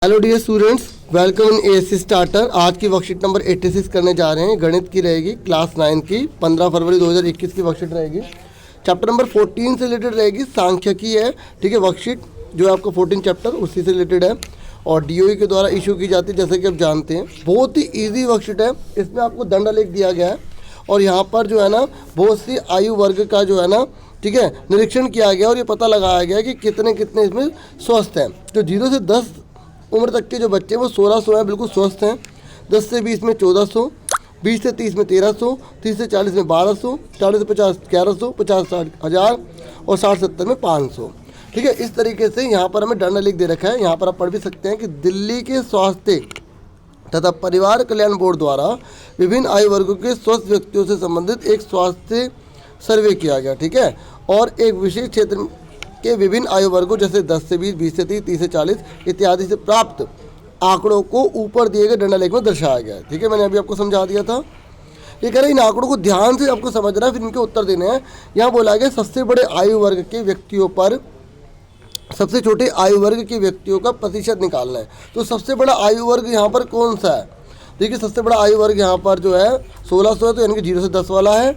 Hello dear students, welcome in ASC starter. आज की worksheet number 86 करने जा रहे हैं। गणित की रहेगी, क्लास 9 की, 15 फरवरी 2021 की वर्कशीट रहेगी। चैप्टर नंबर 14 से रिलेटेड रहेगी, सांख्यिकी है। ठीक है, वर्कशीट जो है आपका 14 चैप्टर उसी से रिलेटेड है और डीओई के द्वारा इशू की जाती है, जैसे कि आप जानते हैं। बहुत ही ईजी वर्कशीट है। इसमें आपको दंड आलेख दिया गया है और यहाँ पर जो है ना बहुत सी आयु वर्ग का जो है ना, ठीक है, निरीक्षण किया गया और ये पता लगाया गया कि कितने कितने इसमें स्वस्थ हैं। तो 0 से 10 उम्र तक के जो बच्चे हैं वो 1600 हैं, बिल्कुल स्वस्थ हैं। 10 से 20 में 1400, 20 से 30 में 1300, 30 से 40 में 1200, 40 से 50 1100, 50 60 1000 और 60 70 में 500। ठीक है, इस तरीके से यहाँ पर हमें दंड आलेख दे रखा है। यहाँ पर आप पढ़ भी सकते हैं कि दिल्ली के स्वास्थ्य तथा परिवार कल्याण बोर्ड द्वारा विभिन्न आयु वर्गों के स्वस्थ व्यक्तियों से संबंधित एक स्वास्थ्य सर्वे किया गया। ठीक है, और एक विशेष क्षेत्र के विभिन्न आयु वर्गों जैसे 10 से 20, 20 से 30, 30 से 40 इत्यादि से प्राप्त आंकड़ों को ऊपर दिए गए दंड आलेख में दर्शाया गया है। ठीक है, मैंने अभी आपको समझा दिया था। ये कह रहे हैं इन आंकड़ों को ध्यान से आपको समझना है, फिर इनके उत्तर देने हैं। यहाँ बोला गया सबसे बड़े आयु वर्ग के व्यक्तियों पर सबसे छोटे आयु वर्ग के व्यक्तियों का प्रतिशत निकालना है। तो सबसे बड़ा आयु वर्ग यहाँ पर कौन सा है? देखिए, सबसे बड़ा आयु वर्ग यहाँ पर जो है 1600 है, तो यानी कि 0 से 10 वाला है।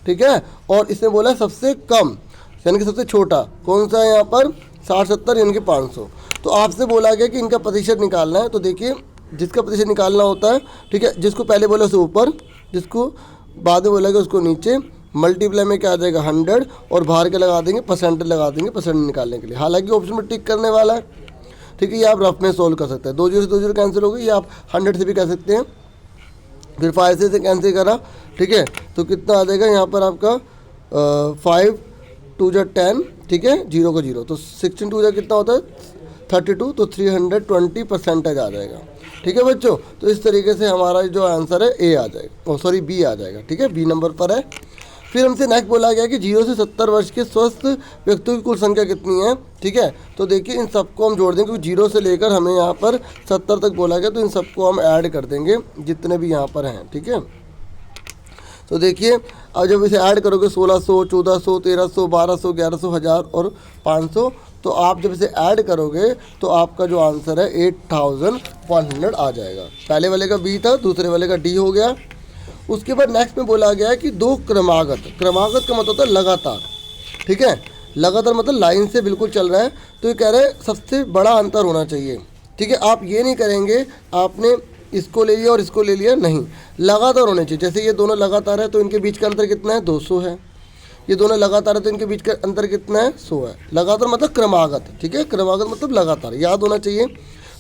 ठीक है, और इसने बोला है सबसे कम यानी कि सबसे छोटा कौन सा है यहाँ पर 60 70 यानी कि 500। तो आपसे बोला गया कि इनका प्रतिशत निकालना है। तो देखिए, जिसका प्रतिशत निकालना होता है, ठीक है, जिसको पहले बोला उससे ऊपर, जिसको बाद में बोला गया उसको नीचे, मल्टीप्लाई में क्या आ जाएगा 100 और बाहर के लगा देंगे परसेंट, लगा देंगे परसेंट निकालने के लिए। हालांकि ऑप्शन में टिक करने वाला है। ठीक है, ये आप रफ में सोल्व कर सकते हैं। 2 0 से 2 0 कैंसिल हो गई, ये आप 100 से भी कह सकते हैं। फिर 5 से कैंसिल करा, ठीक है, तो कितना आ जाएगा यहाँ पर आपका 5 2 जा 10, ठीक है, 0 का 0, तो 16 2 जा कितना होता है 32, तो 320 परसेंटेज आ जाएगा। ठीक है बच्चों, तो इस तरीके से हमारा जो आंसर है ए आ जाएगा, सॉरी बी आ जाएगा। ठीक है, बी नंबर पर है। फिर हमसे नेक्स्ट बोला गया कि 0 से 70 वर्ष के स्वस्थ व्यक्तियों की कुल संख्या कितनी है। ठीक है, तो देखिए इन सबको हम जोड़ देंगे, क्योंकि 0 से लेकर हमें यहाँ पर 70 तक बोला गया, तो इन सबको हम ऐड कर देंगे जितने भी यहाँ पर हैं। ठीक है, तो देखिए अब जब इसे ऐड करोगे 1600, 1400, 1300, 1200, 1100, 1000 और 500, तो आप जब इसे ऐड करोगे तो आपका जो आंसर है 8100 आ जाएगा। पहले वाले का बी था, दूसरे वाले का डी हो गया। उसके बाद नेक्स्ट में बोला गया है कि दो क्रमागत का मतलब होता है लगातार। ठीक है, लगातार मतलब लाइन से बिल्कुल चल रहा है। तो ये कह रहे हैं सबसे बड़ा अंतर होना चाहिए। ठीक है, आप ये नहीं करेंगे आपने इसको ले लिया और इसको ले लिया, नहीं, लगातार होने चाहिए। जैसे ये दोनों लगातार है तो इनके बीच का अंतर कितना है 200 है। ये दोनों लगातार है तो इनके बीच का अंतर कितना है 100 है। लगातार मतलब क्रमागत। ठीक है, क्रमागत मतलब लगातार, याद होना चाहिए।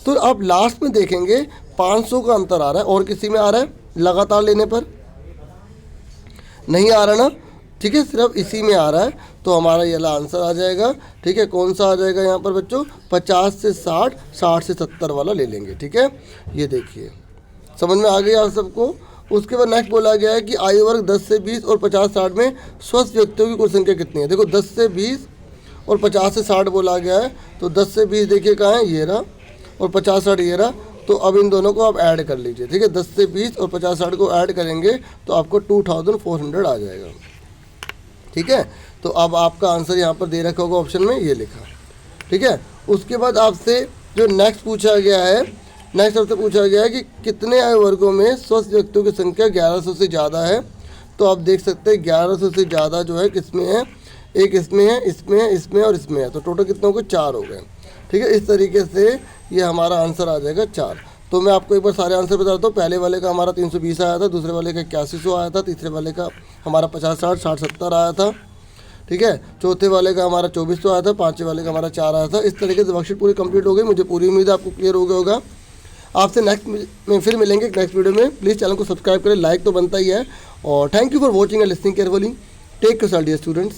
तो आप लास्ट में देखेंगे 500 का अंतर आ रहा है और किसी में आ रहा है लगातार लेने पर नहीं आ रहा ना। ठीक है, सिर्फ इसी में आ रहा है, तो हमारा ये आंसर आ जाएगा। ठीक है, कौन सा आ जाएगा यहाँ पर बच्चों 50 से 60, 60 से 70 वाला ले लेंगे। ठीक है, ये देखिए समझ में आ गई आप सबको। उसके बाद नेक्स्ट बोला गया है कि आयु वर्ग 10 से 20 और 50 60 में स्वस्थ व्यक्तियों की कुल संख्या कितनी है। देखो 10 से 20 और 50 से 60 बोला गया है, तो 10 से 20 देखिए कहाँ है, ये रहा, और 50 60 ये रहा। तो अब इन दोनों को आप ऐड कर लीजिए। ठीक है, 10 से 20 और 50 60 को ऐड करेंगे तो आपको 2400 आ जाएगा। ठीक है, तो अब आपका आंसर यहाँ पर दे रखा होगा ऑप्शन में, ये लिखा। ठीक है, उसके बाद आपसे जो नेक्स्ट पूछा गया है, नेक्स्ट आपसे पूछा गया है कि कितने आयु वर्गों में स्वस्थ व्यक्तियों की संख्या 1100 से ज़्यादा है। तो आप देख सकते हैं 1100 से ज़्यादा जो है किसमें है, एक इसमें है, इसमें है, इसमें और इसमें है। तो टोटल कितने हो गए 4 हो गए। ठीक है, इस तरीके से ये हमारा आंसर आ जाएगा 4। तो मैं आपको एक बार सारे आंसर बताता हूँ। पहले वाले का हमारा 320 आया था, दूसरे वाले का 8100 आया था, तीसरे वाले का हमारा 50 60 60 70 आया था। ठीक है, चौथे वाले का हमारा 2400 आया था, पाँचवें वाले का हमारा 4 आया था। इस तरीके से वर्कशीट पूरी कंप्लीट हो गई। मुझे पूरी उम्मीद है आपको क्लियर हो गया होगा। आपसे नेक्स्ट में फिर मिलेंगे नेक्स्ट वीडियो में। प्लीज़ चैनल को सब्सक्राइब करें, लाइक तो बनता ही है। और thank you for watching and listening carefully. Take care dear students.